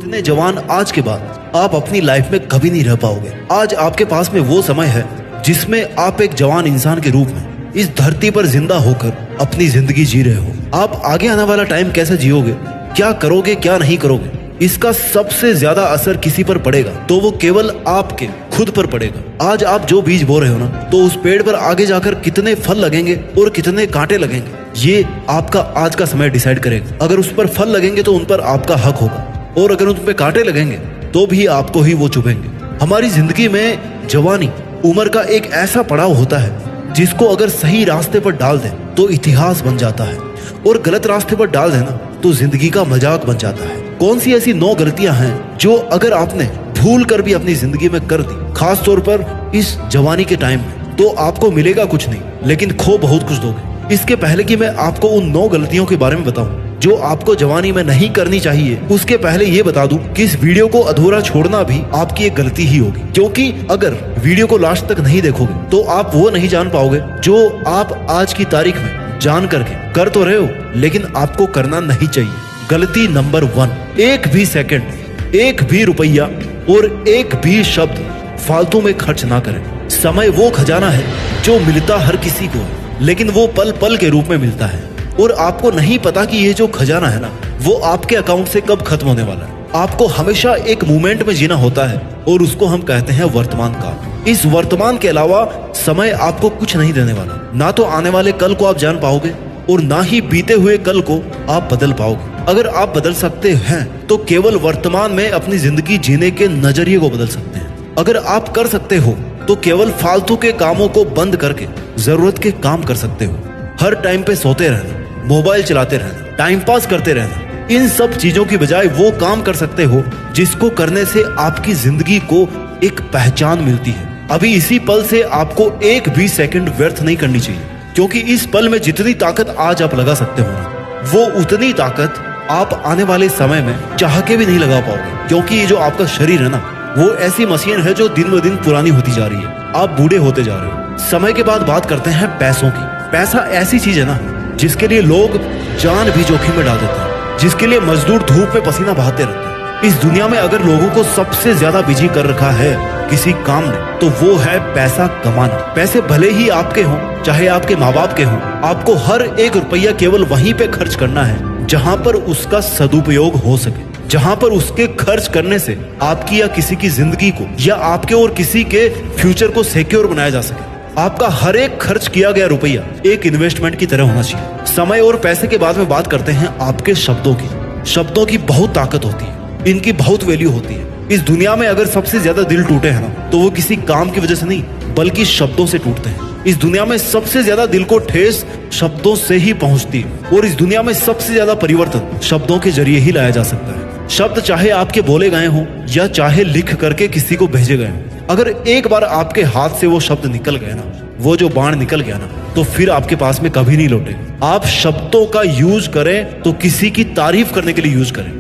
इतने जवान आज के बाद आप अपनी लाइफ में कभी नहीं रह पाओगे। आज आपके पास में वो समय है जिसमें आप एक जवान इंसान के रूप में इस धरती पर जिंदा होकर अपनी जिंदगी जी रहे हो। आप आगे आने वाला टाइम कैसे जियोगे, क्या करोगे क्या नहीं करोगे, इसका सबसे ज्यादा असर किसी पर पड़ेगा तो वो केवल आपके खुद पर पड़ेगा। आज आप जो बीज बो रहे हो ना, तो उस पेड़ पर आगे जाकर कितने फल लगेंगे और कितने कांटे लगेंगे, ये आपका आज का समय डिसाइड करेगा। अगर उस पर फल लगेंगे तो उन पर आपका हक होगा, और अगर उन पर कांटे लगेंगे तो भी आपको ही वो चुभेंगे। हमारी जिंदगी में जवानी उम्र का एक ऐसा पड़ाव होता है जिसको अगर सही रास्ते पर डाल दें तो इतिहास बन जाता है, और गलत रास्ते पर डाल देना तो जिंदगी का मजाक बन जाता है। कौन सी ऐसी 9 गलतियां हैं जो अगर आपने भूल कर भी अपनी जिंदगी में कर दी, खास तौर पर इस जवानी के टाइम में, तो आपको मिलेगा कुछ नहीं लेकिन खो बहुत कुछ दोगे। इसके पहले कि मैं आपको उन 9 गलतियों के बारे में बताऊं जो आपको जवानी में नहीं करनी चाहिए, उसके पहले ये बता दूं कि इस वीडियो को अधूरा छोड़ना भी आपकी एक गलती ही होगी, क्योंकि अगर वीडियो को लास्ट तक नहीं देखोगे तो आप वो नहीं जान पाओगे जो आप आज की तारीख में जान करके कर तो रहे हो लेकिन आपको करना नहीं चाहिए। गलती नंबर 1, एक भी सेकंड, एक भी रुपया और एक भी शब्द फालतू में खर्च ना करें। समय वो खजाना है जो मिलता हर किसी को है, लेकिन वो पल पल के रूप में मिलता है, और आपको नहीं पता कि ये जो खजाना है ना, वो आपके अकाउंट से कब खत्म होने वाला है। आपको हमेशा एक मोमेंट में जीना होता है, और उसको हम कहते हैं वर्तमान काल। इस वर्तमान के अलावा समय आपको कुछ नहीं देने वाला। ना तो आने वाले कल को आप जान पाओगे और ना ही बीते हुए कल को आप बदल पाओगे। अगर आप बदल सकते हैं तो केवल वर्तमान में अपनी जिंदगी जीने के नजरिए को बदल सकते हैं। अगर आप कर सकते हो तो केवल फालतू के कामों को बंद करके जरूरत के काम कर सकते हो। हर टाइम पे सोते रहना, मोबाइल चलाते रहना, टाइम पास करते रहना, इन सब चीजों की बजाय वो काम कर सकते हो जिसको करने से आपकी जिंदगी को एक पहचान मिलती है। अभी इसी पल से आपको एक भी सेकंड व्यर्थ नहीं करनी चाहिए, क्योंकि इस पल में जितनी ताकत आज आप लगा सकते हो ना, वो उतनी ताकत आप आने वाले समय में चाह के भी नहीं लगा पाओगे। क्योंकि ये जो आपका शरीर है ना, वो ऐसी मशीन है जो दिन ब दिन पुरानी होती जा रही है, आप बूढ़े होते जा रहे हो। समय के बाद बात करते हैं पैसों की। पैसा ऐसी चीज है ना जिसके लिए लोग जान भी जोखिम में डाल देते हैं, जिसके लिए मजदूर धूप में पसीना बहाते रहते हैं। इस दुनिया में अगर लोगों को सबसे ज्यादा बिजी कर रखा है किसी काम ने, तो वो है पैसा कमाना। पैसे भले ही आपके हों चाहे आपके माँ बाप के हों, आपको हर एक रुपया केवल वहीं पे खर्च करना है जहां पर उसका सदुपयोग हो सके, जहां पर उसके खर्च करने से आपकी या किसी की जिंदगी को या आपके और किसी के फ्यूचर को सिक्योर बनाया जा सके। आपका हर एक खर्च किया गया रुपया एक इन्वेस्टमेंट की तरह होना चाहिए। समय और पैसे के बाद में बात करते हैं आपके शब्दों की। शब्दों की बहुत ताकत होती है, इनकी बहुत वैल्यू होती है। इस दुनिया में अगर सबसे ज्यादा दिल टूटे हैं ना, तो वो किसी काम की वजह से नहीं बल्कि शब्दों से टूटते हैं। इस दुनिया में सबसे ज्यादा दिल को ठेस शब्दों से ही पहुंचती है, और इस दुनिया में सबसे ज्यादा परिवर्तन शब्दों के जरिए ही लाया जा सकता है। शब्द चाहे आपके बोले गए हों या चाहे लिख करके किसी को भेजे गए हों, अगर एक बार आपके हाथ से वो शब्द निकल गए ना, वो जो बाण निकल गया ना, तो फिर आपके पास में कभी नहीं लौटेगा। आप शब्दों का यूज करें तो किसी की तारीफ करने के लिए यूज करें,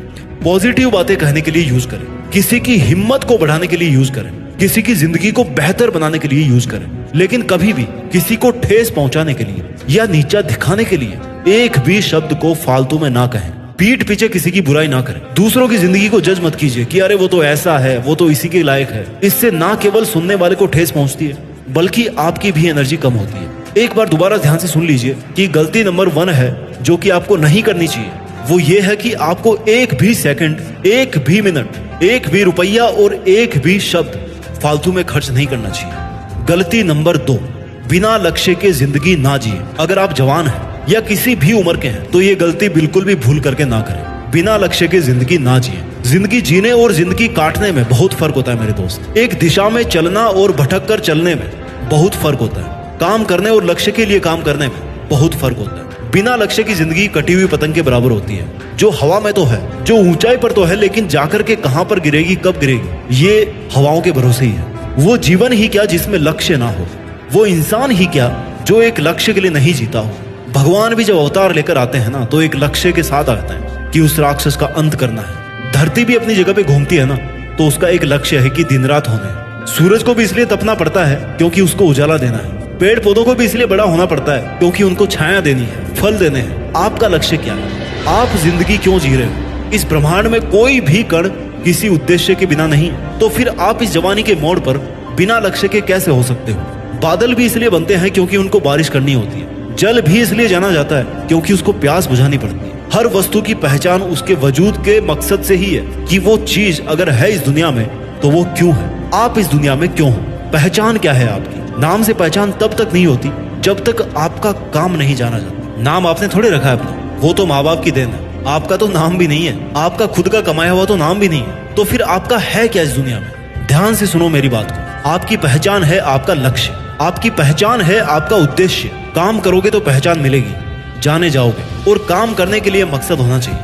पॉजिटिव बातें कहने के लिए यूज करें, किसी की हिम्मत को बढ़ाने के लिए यूज करें, किसी की जिंदगी को बेहतर बनाने के लिए यूज करें, लेकिन कभी भी किसी को ठेस पहुंचाने के लिए या नीचा दिखाने के लिए एक भी शब्द को फालतू में ना कहें। पीठ पीछे किसी की बुराई ना करें। दूसरों की जिंदगी को जज मत कीजिए कि अरे वो तो ऐसा है, वो तो इसी के लायक है। इससे ना केवल सुनने वाले को ठेस पहुंचती है बल्कि आपकी भी एनर्जी कम होती है। एक बार दोबारा ध्यान से सुन लीजिए कि गलती नंबर 1 है जो कि आपको नहीं करनी चाहिए, वो ये है कि आपको एक भी सेकंड, एक भी मिनट, एक भी रुपया और एक भी शब्द फालतू में खर्च नहीं करना चाहिए। गलती नंबर 2, बिना लक्ष्य के जिंदगी ना जिए। अगर आप जवान हैं या किसी भी उम्र के हैं तो ये गलती बिल्कुल भी भूल करके ना करें। बिना लक्ष्य के जिंदगी ना जिए। जिंदगी जीने और जिंदगी काटने में बहुत फर्क होता है मेरे दोस्त। एक दिशा में चलना और भटक कर चलने में बहुत फर्क होता है। काम करने और लक्ष्य के लिए काम करने में बहुत फर्क होता है। बिना लक्ष्य की जिंदगी कटी हुई पतंग के बराबर होती है, जो हवा में तो है, जो ऊंचाई पर तो है, लेकिन जाकर के कहां पर गिरेगी, कब गिरेगी, ये हवाओं के भरोसे ही है। वो जीवन ही क्या जिसमें लक्ष्य ना हो, वो इंसान ही क्या जो एक लक्ष्य के लिए नहीं जीता हो। भगवान भी जब अवतार लेकर आते हैं ना, तो एक लक्ष्य के साथ आते हैं कि उस राक्षस का अंत करना है। धरती भी अपनी जगह पे घूमती है ना, तो उसका एक लक्ष्य है कि दिन रात होने। सूरज को भी इसलिए तपना पड़ता है क्योंकि उसको उजाला देना है। पेड़ पौधों को भी इसलिए बड़ा होना पड़ता है क्योंकि उनको छाया देनी है, फल देने हैं। आपका लक्ष्य क्या है? आप जिंदगी क्यों जी रहे हो? इस ब्रह्मांड में कोई भी कण किसी उद्देश्य के बिना नहीं, तो फिर आप इस जवानी के मोड़ पर बिना लक्ष्य के कैसे हो सकते हो? बादल भी इसलिए बनते हैं क्योंकि उनको बारिश करनी होती है। जल भी इसलिए जाना जाता है क्योंकि उसको प्यास बुझानी पड़ती है। हर वस्तु की पहचान उसके वजूद के मकसद से ही है कि वो चीज अगर है इस दुनिया में तो वो क्यों है, आप इस दुनिया में क्यों हो। पहचान क्या है आपकी? नाम से पहचान तब तक नहीं होती जब तक आपका काम नहीं जाना जाता। नाम आपने थोड़े रखा है अपना, वो तो माँ बाप की देन है। आपका तो नाम भी नहीं है, आपका खुद का कमाया हुआ तो नाम भी नहीं है। तो फिर आपका है क्या इस दुनिया में? ध्यान से सुनो मेरी बात को। आपकी पहचान है आपका लक्ष्य, आपकी पहचान है आपका उद्देश्य। काम करोगे तो पहचान मिलेगी, जाने जाओगे। और काम करने के लिए मकसद होना चाहिए।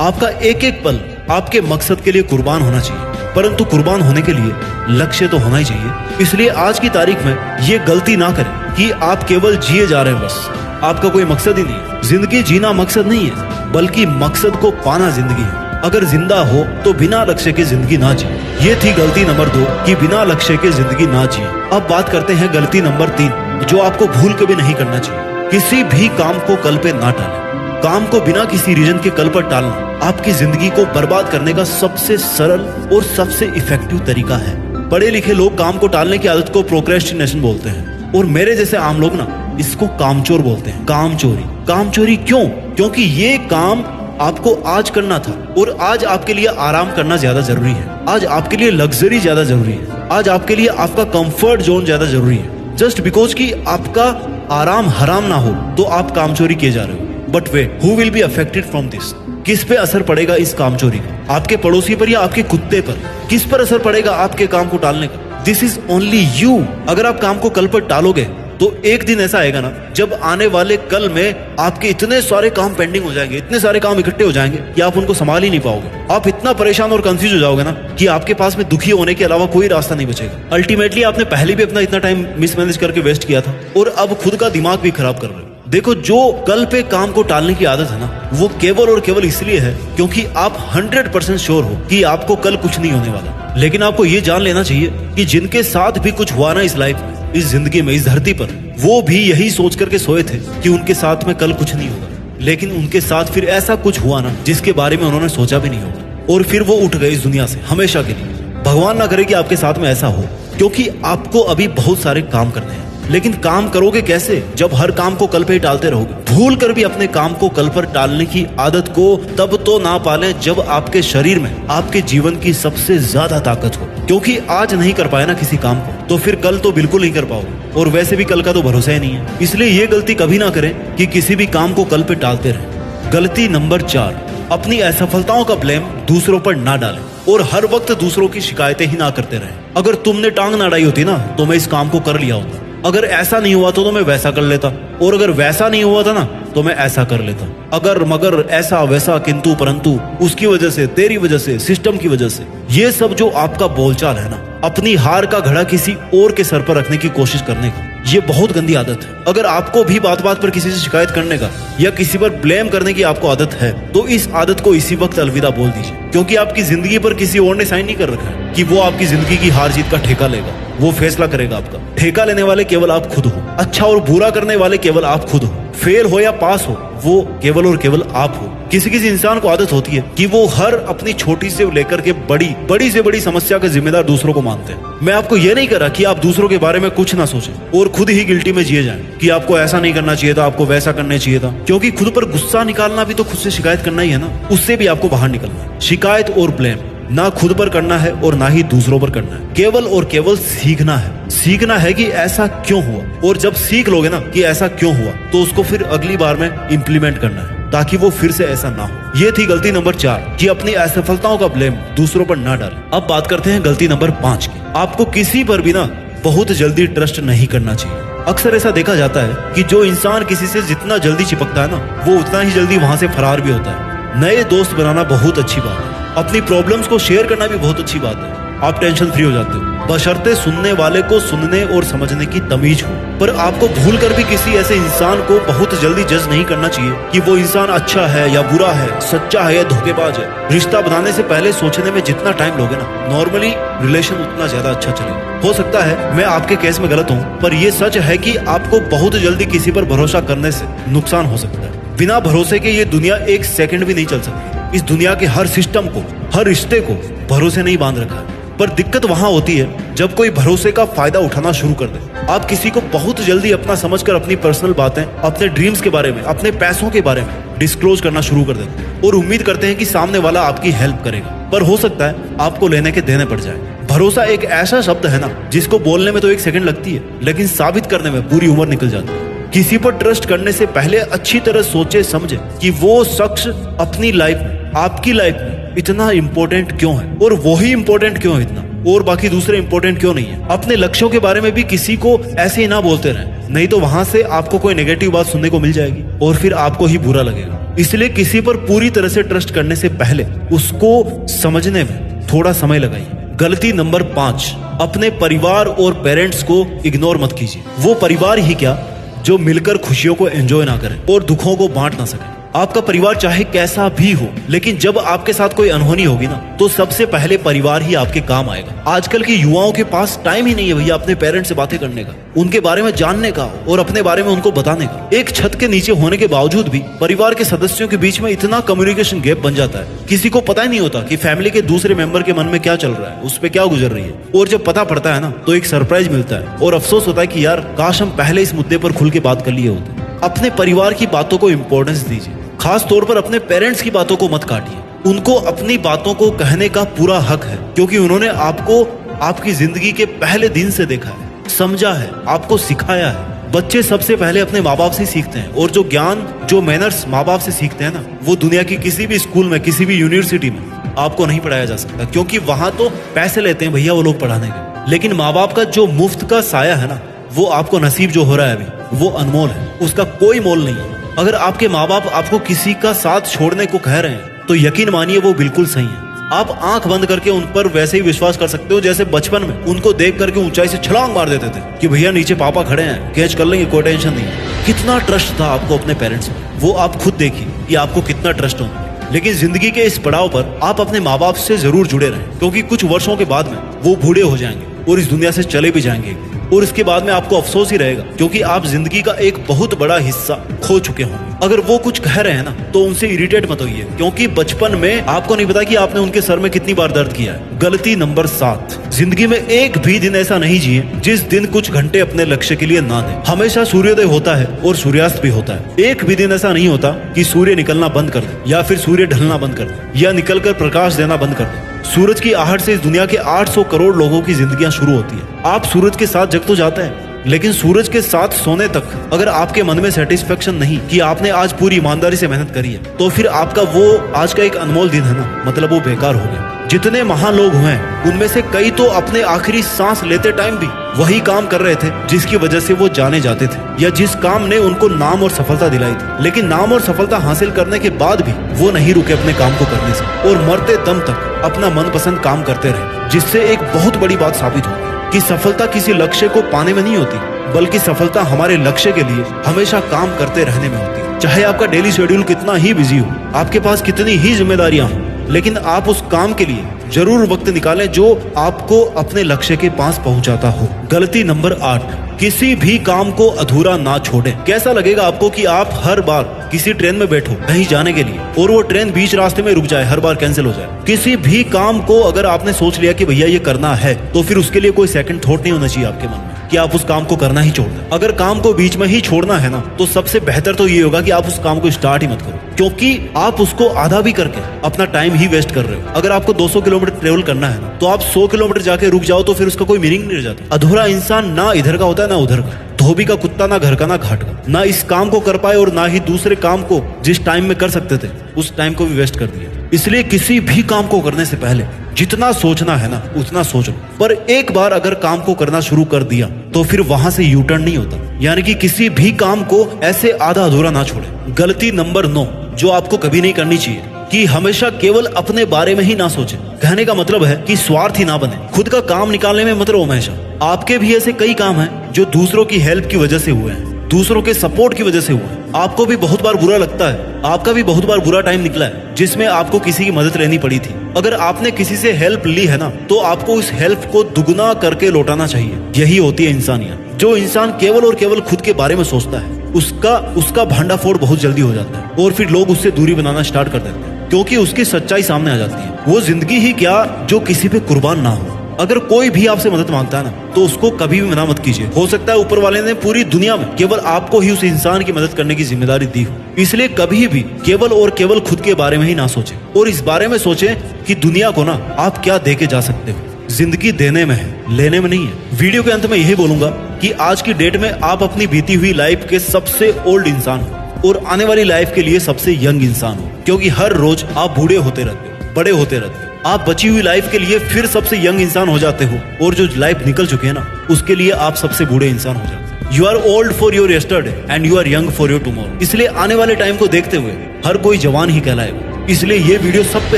आपका एक एक पल आपके मकसद के लिए कुर्बान होना चाहिए, परंतु कुर्बान होने के लिए लक्ष्य तो होना ही चाहिए। इसलिए आज की तारीख में ये गलती ना करें कि आप केवल जिए जा रहे हैं, बस आपका कोई मकसद ही नहीं है। जिंदगी जीना मकसद नहीं है, बल्कि मकसद को पाना जिंदगी है। अगर जिंदा हो तो बिना लक्ष्य के जिंदगी ना जिए। ये थी गलती नंबर 2 कि बिना लक्ष्य के जिंदगी ना जिए। अब बात करते हैं गलती नंबर 3, जो आपको भूल के भी नहीं करना चाहिए। किसी भी काम को कल पे ना टालें। काम को बिना किसी रीजन के कल पर टालना आपकी जिंदगी को बर्बाद करने का सबसे सरल और सबसे इफेक्टिव तरीका है। पढ़े लिखे लोग काम को टालने की आदत को प्रोक्रेस्टिनेशन बोलते हैं, और मेरे जैसे आम लोग ना इसको कामचोर बोलते हैं। कामचोरी। कामचोरी क्यों? क्योंकि ये काम आपको आज करना था, और आज आपके लिए आराम करना ज्यादा जरूरी है। आज आपके लिए लग्जरी ज्यादा जरूरी है। आज आपके लिए आपका कंफर्ट जोन ज्यादा जरूरी है। जस्ट बिकॉज कि आपका आराम हराम ना हो तो आप कामचोरी किए जा रहे हो। But way who will be affected from this? किस पे असर पड़ेगा इस कामचोरी का? आपके पड़ोसी पर या आपके कुत्ते पर? किस पर असर पड़ेगा आपके काम को टालने का? This is only you. अगर आप काम को कल पर टालोगे तो एक दिन ऐसा आएगा ना, जब आने वाले कल में आपके इतने सारे काम पेंडिंग हो जाएंगे, इतने सारे काम इकट्ठे हो जाएंगे कि आप उनको संभाल ही नहीं पाओगे। आप इतना परेशान और कंफ्यूज हो जाओगे ना कि आपके पास में दुखी होने के अलावा कोई रास्ता नहीं बचेगा। अल्टीमेटली आपने पहले भी अपना इतना टाइम मिसमैनेज करके वेस्ट किया था, और अब खुद का दिमाग भी खराब कर रहे हो। देखो, जो कल पे काम को टालने की आदत है ना, वो केवल और केवल इसलिए है क्योंकि आप 100% श्योर हो कि आपको कल कुछ नहीं होने वाला। लेकिन आपको ये जान लेना चाहिए कि जिनके साथ भी कुछ हुआ ना इस लाइफ में, इस जिंदगी में, इस धरती पर, वो भी यही सोच करके सोए थे कि उनके साथ में कल कुछ नहीं होगा। लेकिन उनके साथ फिर ऐसा कुछ हुआ ना जिसके बारे में उन्होंने सोचा भी नहीं होगा, और फिर वो उठ गए इस दुनिया से हमेशा के लिए। भगवान ना करे कि आपके साथ में ऐसा हो, क्योंकि आपको अभी बहुत सारे काम करने हैं। लेकिन काम करोगे कैसे जब हर काम को कल पे ही टालते रहोगे? भूल कर भी अपने काम को कल पर टालने की आदत को तब तो ना पालें जब आपके शरीर में आपके जीवन की सबसे ज्यादा ताकत हो। क्योंकि आज नहीं कर पाए ना किसी काम को, तो फिर कल तो बिल्कुल नहीं कर पाओगे, और वैसे भी कल का तो भरोसा ही नहीं है। इसलिए ये गलती कभी ना करें कि किसी भी काम को कल पे टालते रहें। गलती नंबर 4, अपनी असफलताओं का ब्लेम दूसरों पर ना डालें और हर वक्त दूसरों की शिकायतें ही ना करते रहें। अगर तुमने टांग ना अड़ाई होती ना तो मैं इस काम को कर लिया होता। अगर ऐसा नहीं हुआ तो मैं वैसा कर लेता, और अगर वैसा नहीं हुआ था ना तो मैं ऐसा कर लेता। अगर मगर ऐसा वैसा किंतु परंतु, उसकी वजह से, तेरी वजह से, सिस्टम की वजह से, ये सब जो आपका बोलचाल है ना, अपनी हार का घड़ा किसी और के सर पर रखने की कोशिश करने का, ये बहुत गंदी आदत है। अगर आपको भी बात बात पर किसी से शिकायत करने का या किसी पर ब्लेम करने की आपको आदत है, तो इस आदत को इसी वक्त अलविदा बोल दीजिए। क्योंकि आपकी जिंदगी पर किसी और ने साइन नहीं कर रखा है कि वो आपकी जिंदगी की हार जीत का ठेका लेगा। वो फैसला करेगा आपका। ठेका लेने वाले केवल आप खुद हो। अच्छा और बुरा करने वाले केवल आप खुद हो। फेल हो या पास हो, वो केवल और केवल आप हो। किसी किसी इंसान को आदत होती है कि वो हर अपनी छोटी से लेकर के बड़ी से बड़ी समस्या का जिम्मेदार दूसरों को मानते हैं। मैं आपको ये नहीं कर रहा कि आप दूसरों के बारे में कुछ ना सोचें और खुद ही गिल्टी में जिए जाएं कि आपको ऐसा नहीं करना चाहिए था, आपको वैसा करना चाहिए था। क्योंकि खुद पर गुस्सा निकालना भी तो खुद से शिकायत करना ही है ना, उससे भी आपको बाहर निकलना है। शिकायत और ब्लेम ना खुद पर करना है और ना ही दूसरों पर करना है। केवल और केवल सीखना है। सीखना है कि ऐसा क्यों हुआ, और जब सीख लोगे ना कि ऐसा क्यों हुआ, तो उसको फिर अगली बार में इम्प्लीमेंट करना है ताकि वो फिर से ऐसा ना हो। ये थी गलती नंबर 4 कि अपनी असफलताओं का ब्लेम दूसरों पर ना डालें। अब बात करते हैं गलती नंबर 5 की। आपको किसी पर भी ना बहुत जल्दी ट्रस्ट नहीं करना चाहिए। अक्सर ऐसा देखा जाता है कि जो इंसान किसी से जितना जल्दी चिपकता है ना, वो उतना ही जल्दी वहां से फरार भी होता है। नए दोस्त बनाना बहुत अच्छी बात है। अपनी प्रॉब्लम्स को शेयर करना भी बहुत अच्छी बात है। आप टेंशन फ्री हो जाते हो, बशर्ते सुनने वाले को सुनने और समझने की तमीज हो। पर आपको भूल कर भी किसी ऐसे इंसान को बहुत जल्दी जज नहीं करना चाहिए कि वो इंसान अच्छा है या बुरा है, सच्चा है या धोखेबाज है। रिश्ता बनाने से पहले सोचने में जितना टाइम लोगे ना, नॉर्मली रिलेशन उतना ज्यादा अच्छा चलेगा। हो सकता है मैं आपके केस में गलत हूँ, पर यह सच है कि आपको बहुत जल्दी किसी पर भरोसा करने से नुकसान हो सकता है। बिना भरोसे के ये दुनिया एक सेकंड भी नहीं चल सकती। इस दुनिया के हर सिस्टम को, हर रिश्ते को भरोसे नहीं बांध रखा है। पर दिक्कत वहां होती है जब कोई भरोसे का फायदा उठाना शुरू कर दे। आप किसी को बहुत जल्दी अपना समझकर अपनी पर्सनल बातें, अपने ड्रीम्स के बारे में, अपने पैसों के बारे में डिस्क्लोज करना शुरू कर देते हैं और उम्मीद करते हैं कि सामने वाला आपकी हेल्प करेगा। पर हो सकता है आपको लेने के देने पड़ जाए। भरोसा एक ऐसा शब्द है ना जिसको बोलने में तो 1 सेकंड लगती है, लेकिन साबित करने में पूरी उम्र निकल जाती है। किसी पर ट्रस्ट करने से पहले अच्छी तरह सोचे समझे कि वो शख्स अपनी लाइफ में, आपकी लाइफ में इतना इंपॉर्टेंट क्यों है, और वही इंपॉर्टेंट क्यों है इतना, और बाकी दूसरे इंपॉर्टेंट क्यों नहीं है। अपने लक्ष्यों के बारे में भी किसी को ऐसे ही ना बोलते रहें, नहीं तो वहां से आपको कोई नेगेटिव बात सुनने को मिल जाएगी और फिर आपको ही बुरा लगेगा। इसलिए किसी पर पूरी तरह से ट्रस्ट करने से पहले उसको समझने में थोड़ा समय लगाइए। गलती नंबर 5, अपने परिवार और पेरेंट्स को इग्नोर मत कीजिए। वो परिवार ही क्या जो मिलकर खुशियों को एंजॉय ना करे और दुखों को बांट ना सके। आपका परिवार चाहे कैसा भी हो, लेकिन जब आपके साथ कोई अनहोनी होगी ना, तो सबसे पहले परिवार ही आपके काम आएगा। आजकल के युवाओं के पास टाइम ही नहीं है भैया अपने पेरेंट्स से बातें करने का, उनके बारे में जानने का और अपने बारे में उनको बताने का। एक छत के नीचे होने के बावजूद भी परिवार के सदस्यों के बीच में इतना कम्युनिकेशन गैप बन जाता है, किसी को पता ही नहीं होता कि फैमिली के दूसरे मेंबर के मन में क्या चल रहा है, उस पर क्या गुजर रही है। और जब पता पड़ता है ना, तो एक सरप्राइज मिलता है और अफसोस होता है कि यार काश हम पहले इस मुद्दे पर खुल के बात कर लिए होते। अपने परिवार की बातों को इंपॉर्टेंस दीजिए, खास तौर पर अपने पेरेंट्स की बातों को मत काटिए। उनको अपनी बातों को कहने का पूरा हक है, क्योंकि उन्होंने आपको आपकी जिंदगी के पहले दिन से देखा है, समझा है, आपको सिखाया है। बच्चे सबसे पहले अपने माँ बाप से सीखते हैं, और जो ज्ञान, जो मैनर्स माँ बाप से सीखते हैं ना, वो दुनिया की किसी भी स्कूल में, किसी भी यूनिवर्सिटी में आपको नहीं पढ़ाया जा सकता, क्योंकि वहां तो पैसे लेते हैं भैया वो लोग पढ़ाने के। लेकिन माँ बाप का जो मुफ्त का साया है ना, वो आपको नसीब जो हो रहा है अभी, वो अनमोल है, उसका कोई मोल नहीं है। अगर आपके माँ बाप आपको किसी का साथ छोड़ने को कह रहे हैं, तो यकीन मानिए वो बिल्कुल सही है। आप आंख बंद करके उन पर वैसे ही विश्वास कर सकते हो जैसे बचपन में उनको देख करके ऊंचाई से छलांग मार देते थे कि भैया नीचे पापा खड़े हैं, कैच कर लेंगे, कोई टेंशन नहीं। कितना ट्रस्ट था आपको अपने पेरेंट्स में, वो आप खुद देखिए कि आपको कितना ट्रस्ट होता है। लेकिन जिंदगी के इस पड़ाव पर आप अपने माँ बाप से जरूर जुड़े रहें, क्योंकि कुछ वर्षों के बाद में वो बूढ़े हो जाएंगे और इस दुनिया से चले भी जाएंगे, और इसके बाद में आपको अफसोस ही रहेगा, क्योंकि आप जिंदगी का एक बहुत बड़ा हिस्सा खो चुके होंगे। अगर वो कुछ कह रहे हैं ना, तो उनसे इरिटेट मत होइए, क्योंकि बचपन में आपको नहीं पता कि आपने उनके सर में कितनी बार दर्द किया है। गलती नंबर 7, जिंदगी में एक भी दिन ऐसा नहीं जिए जिस दिन कुछ घंटे अपने लक्ष्य के लिए ना दें। हमेशा सूर्योदय होता है और सूर्यास्त भी होता है। एक भी दिन ऐसा नहीं होता कि सूर्य निकलना बंद कर दे, या फिर सूर्य ढलना बंद कर दे, या निकलकर प्रकाश देना बंद कर दे। सूरज की आहट से इस दुनिया के 800 करोड़ लोगों की जिंदगियां शुरू होती है। आप सूरज के साथ जग तो जाते हैं, लेकिन सूरज के साथ सोने तक अगर आपके मन में सेटिस्फेक्शन नहीं कि आपने आज पूरी ईमानदारी से मेहनत करी है, तो फिर आपका वो आज का एक अनमोल दिन है ना, मतलब वो बेकार हो गया। जितने महान लोग हुए उनमें से कई तो अपने आखिरी सांस लेते टाइम भी वही काम कर रहे थे जिसकी वजह से वो जाने जाते थे, या जिस काम ने उनको नाम और सफलता दिलाई थी। लेकिन नाम और सफलता हासिल करने के बाद भी वो नहीं रुके अपने काम को करने से, और मरते दम तक अपना मनपसंद काम करते रहे, जिससे एक बहुत बड़ी बात साबित होगी कि सफलता किसी लक्ष्य को पाने में नहीं होती, बल्कि सफलता हमारे लक्ष्य के लिए हमेशा काम करते रहने में होती है। चाहे आपका डेली शेड्यूल कितना ही बिजी हो, आपके पास कितनी ही जिम्मेदारियां हो, लेकिन आप उस काम के लिए जरूर वक्त निकालें जो आपको अपने लक्ष्य के पास पहुंचाता हो। गलती नंबर 8, किसी भी काम को अधूरा ना छोड़ें। कैसा लगेगा आपको कि आप हर बार किसी ट्रेन में बैठो कहीं जाने के लिए, और वो ट्रेन बीच रास्ते में रुक जाए, हर बार कैंसिल हो जाए। किसी भी काम को अगर आपने सोच लिया कि भैया ये करना है, तो फिर उसके लिए कोई सेकंड थॉट नहीं होना चाहिए आपके मन में कि आप उस काम को करना ही छोड़ दें। अगर काम को बीच में ही छोड़ना है ना, तो सबसे बेहतर तो ये होगा कि आप उस काम को स्टार्ट ही मत करो, क्योंकि आप उसको आधा भी करके अपना टाइम ही वेस्ट कर रहे हो। अगर आपको 200 किलोमीटर ट्रेवल करना है ना, तो आप 100 किलोमीटर जाके रुक जाओ, तो फिर उसका कोई मीनिंग नहीं रह जाता। अधूरा इंसान ना इधर का होता है ना उधर का, धोबी का कुत्ता ना घर का ना घाट का, ना इस काम को कर पाए और ना ही दूसरे काम को जिस टाइम में कर सकते थे उस टाइम को भी वेस्ट कर दिया। इसलिए किसी भी काम को करने से पहले जितना सोचना है ना उतना सोच लो, पर एक बार अगर काम को करना शुरू कर दिया तो फिर वहां से यू टर्न नहीं होता, यानी कि किसी भी काम को ऐसे आधा अधूरा ना छोड़े। गलती नंबर 9, जो आपको कभी नहीं करनी चाहिए, कि हमेशा केवल अपने बारे में ही ना सोचे। कहने का मतलब है कि स्वार्थी ना बने, खुद का काम निकालने में मत रहो हमेशा। आपके भी ऐसे कई काम हैं जो दूसरों की हेल्प की वजह से हुए हैं, दूसरों के सपोर्ट की वजह से हुए हैं। आपको भी बहुत बार बुरा लगता है, आपका भी बहुत बार बुरा टाइम निकला है जिसमें आपको किसी की मदद लेनी पड़ी थी। अगर आपने किसी से हेल्प ली है ना, तो आपको उस हेल्प को दुगना करके लौटाना चाहिए। यही होती है इंसानियत। जो इंसान केवल और केवल खुद के बारे में सोचता है, उसका भांडाफोड़ बहुत जल्दी हो जाता है, और फिर लोग उससे दूरी बनाना स्टार्ट कर देते हैं। क्योंकि उसकी सच्चाई सामने आ जाती है। वो जिंदगी ही क्या जो किसी पे कुर्बान ना हो। अगर कोई भी आपसे मदद मांगता है ना, तो उसको कभी भी मना मत कीजिए। हो सकता है ऊपर वाले ने पूरी दुनिया में केवल आपको ही उस इंसान की मदद करने की जिम्मेदारी दी हो। इसलिए कभी भी केवल और केवल खुद के बारे में ही ना सोचें, और इस बारे में सोचें कि दुनिया को ना आप क्या दे के जा सकते हो। जिंदगी देने में है, लेने में नहीं है। वीडियो के अंत में यही बोलूंगा कि आज की डेट में आप अपनी बीती हुई लाइफ के सबसे ओल्ड इंसान हो और आने वाली लाइफ के लिए सबसे यंग इंसान हो, क्योंकि हर रोज आप बूढ़े होते रहते हो, बड़े होते रहते हो। आप बची हुई लाइफ के लिए फिर सबसे यंग इंसान हो जाते हो, और जो लाइफ निकल चुके हैं ना, उसके लिए आप सबसे बूढ़े इंसान हो जाते हो। You are old for your yesterday and you are young for your tomorrow. इसलिए आने वाले टाइम को देखते हुए हर कोई जवान ही कहलाएगा। इसलिए ये वीडियो सब पे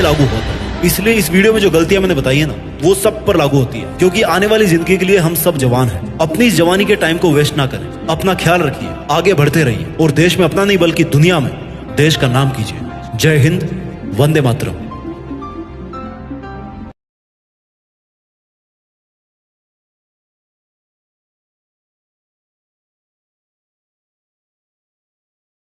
लागू होता है। इसलिए इस वीडियो में जो गलतियां मैंने बताई है ना, वो सब पर लागू होती है, क्योंकि आने वाली जिंदगी के लिए हम सब जवान हैं। अपनी इस जवानी के टाइम को वेस्ट ना करें, अपना ख्याल रखिए, आगे बढ़ते रहिए, और देश में अपना नहीं बल्कि दुनिया में देश का नाम कीजिए। जय हिंद, वंदे मातरम।